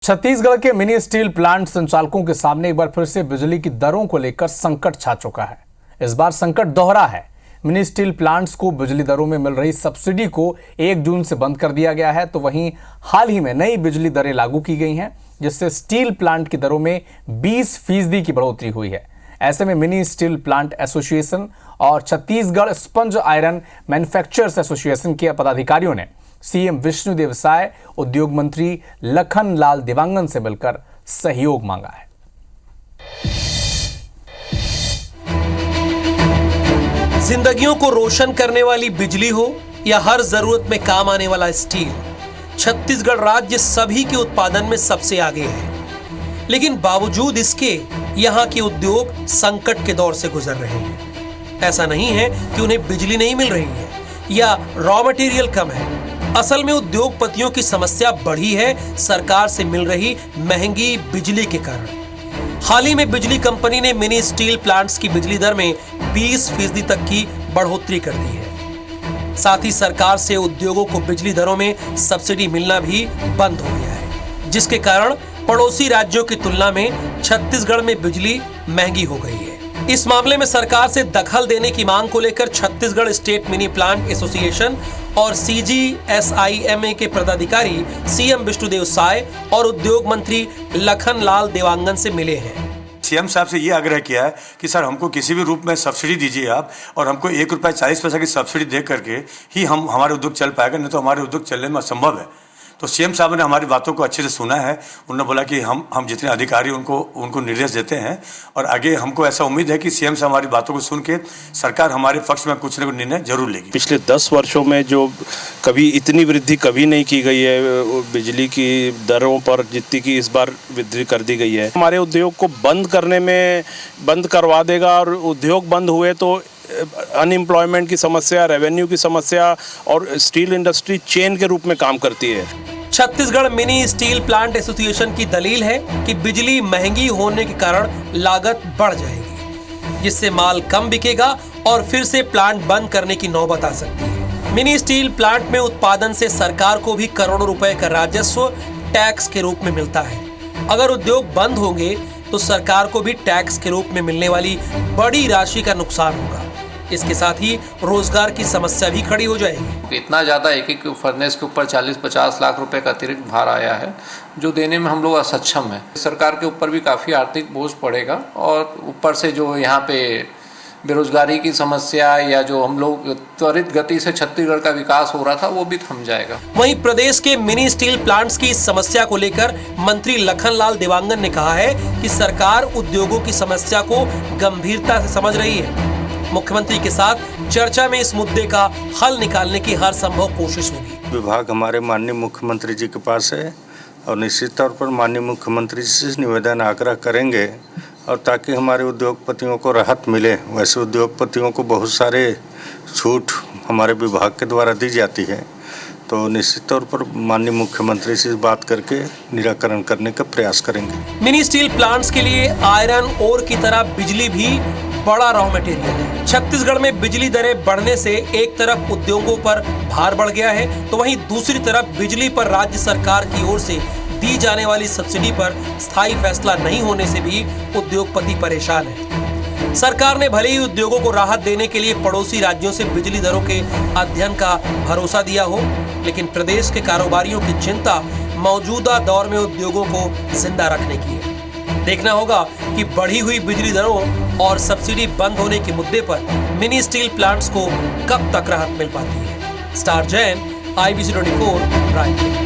छत्तीसगढ़ के mini steel plant संचालकों के सामने एक बार फिर से बिजली की दरों को लेकर संकट छा चुका है। इस बार संकट दोहरा है। मिनी स्टील प्लांट्स को बिजली दरों में मिल रही सब्सिडी को 1 जून से बंद कर दिया गया है, तो वहीं हाल ही में नई बिजली दरें लागू की गई हैं, जिससे स्टील प्लांट की दरों में 20% की बढ़ोतरी हुई है। ऐसे में मिनी स्टील प्लांट एसोसिएशन और Chhattisgarh sponge iron manufacturers association के पदाधिकारियों ने सीएम विष्णुदेव साय, उद्योग मंत्री लखन लाल देवांगन से मिलकर सहयोग मांगा है। जिंदगियों को रोशन करने वाली बिजली हो या हर जरूरत में काम आने वाला स्टील, छत्तीसगढ़ राज्य सभी के उत्पादन में सबसे आगे है। लेकिन बावजूद इसके यहाँ के उद्योग संकट के दौर से गुजर रहे हैं। ऐसा नहीं है कि उन्हें बिजली नहीं मिल रही है या रॉ मटेरियल कम है। असल में उद्योगपतियों की समस्या बढ़ी है सरकार से मिल रही महंगी बिजली के कारण। हाल ही में बिजली कंपनी ने मिनी स्टील प्लांट्स की बिजली दर में 20% तक की बढ़ोतरी कर दी है। साथ ही सरकार से उद्योगों को बिजली दरों में सब्सिडी मिलना भी बंद हो गया है, जिसके कारण पड़ोसी राज्यों की तुलना में छत्तीसगढ़ में बिजली महंगी हो गई है। इस मामले में सरकार से दखल देने की मांग को लेकर Chhattisgarh state mini plant association और CGSIMA के पदाधिकारी सीएम विष्णुदेव साय और उद्योग मंत्री लखन लाल देवांगन से मिले हैं। सीएम साहब से ये आग्रह किया है कि सर हमको किसी भी रूप में सब्सिडी दीजिए आप, और हमको ₹1.40 की सब्सिडी दे करके ही हमारे उद्योग चल पाएगा, नहीं तो हमारे उद्योग चलने में असंभव है। तो सीएम साहब ने हमारी बातों को अच्छे से सुना है। उन्होंने बोला कि हम जितने अधिकारी उनको निर्देश देते हैं, और आगे हमको ऐसा उम्मीद है कि सीएम साहब हमारी बातों को सुन के सरकार हमारे पक्ष में कुछ न कुछ निर्णय जरूर लेगी। पिछले 10 वर्षों में जो कभी इतनी वृद्धि कभी नहीं की गई है बिजली की दरों पर, जितनी की इस बार वृद्धि कर दी गई है। हमारे उद्योग को बंद करवा देगा, और उद्योग बंद हुए तो अनएम्प्लॉयमेंट की समस्या, रेवेन्यू की समस्या, और स्टील इंडस्ट्री चेन के रूप में काम करती है। Chhattisgarh mini steel plant association की दलील है कि बिजली महंगी होने के कारण लागत बढ़ जाएगी, जिससे माल कम बिकेगा और फिर से प्लांट बंद करने की नौबत आ सकती है। मिनी स्टील प्लांट में उत्पादन से सरकार को भी करोड़ों रुपए का राजस्व टैक्स के रूप में मिलता है। अगर उद्योग बंद होंगे तो सरकार को भी टैक्स के रूप में मिलने वाली बड़ी राशि का नुकसान होगा। इसके साथ ही रोजगार की समस्या भी खड़ी हो जाएगी। इतना ज़्यादा एक फर्नेस के ऊपर 40-50 लाख रुपए का अतिरिक्त भार आया है, जो देने में हम लोग असक्षम हैं। सरकार के ऊपर भी काफ़ी आर्थिक बोझ पड़ेगा, और ऊपर से जो यहाँ पे बेरोजगारी की समस्या या जो हम लोग त्वरित गति से छत्तीसगढ़ का विकास हो रहा था, वो भी थम जाएगा। वहीं प्रदेश के मिनी स्टील प्लांट्स की समस्या को लेकर मंत्री लखन लाल देवांगन ने कहा है कि सरकार उद्योगों की समस्या को गंभीरता से समझ रही है। मुख्यमंत्री के साथ चर्चा में इस मुद्दे का हल निकालने की हर संभव कोशिश होगी। विभाग हमारे माननीय मुख्यमंत्री जी के पास है, और निश्चित तौर पर माननीय मुख्यमंत्री जी से निवेदन आग्रह करेंगे, और ताकि हमारे उद्योगपतियों को राहत मिले। वैसे उद्योगपतियों को बहुत सारे छूट हमारे विभाग के द्वारा दी जाती है, तो निश्चित तौर पर माननीय मुख्यमंत्री से बात करके निराकरण करने का प्रयास करेंगे। मिनी स्टील प्लांट्स के लिए आयरन ओर की तरह बिजली भी बड़ा रॉ मटेरियल है। छत्तीसगढ़ में बिजली दरें बढ़ने से एक तरफ उद्योगों पर भार बढ़ गया है, तो वहीं दूसरी तरफ बिजली पर राज्य सरकार की ओर से दी जाने वाली सब्सिडी पर स्थायी फैसला नहीं होने से भी उद्योगपति परेशान है। सरकार ने भले ही उद्योगों को राहत देने के लिए पड़ोसी राज्यों से बिजली दरों के अध्ययन का भरोसा दिया हो, लेकिन प्रदेश के कारोबारियों की चिंता मौजूदा दौर में उद्योगों को जिंदा रखने की है। देखना होगा कि बढ़ी हुई बिजली दरों और सब्सिडी बंद होने के मुद्दे पर मिनी स्टील प्लांट्स को कब तक राहत मिल पाती है। Star Jain, IBC 24 Raipur.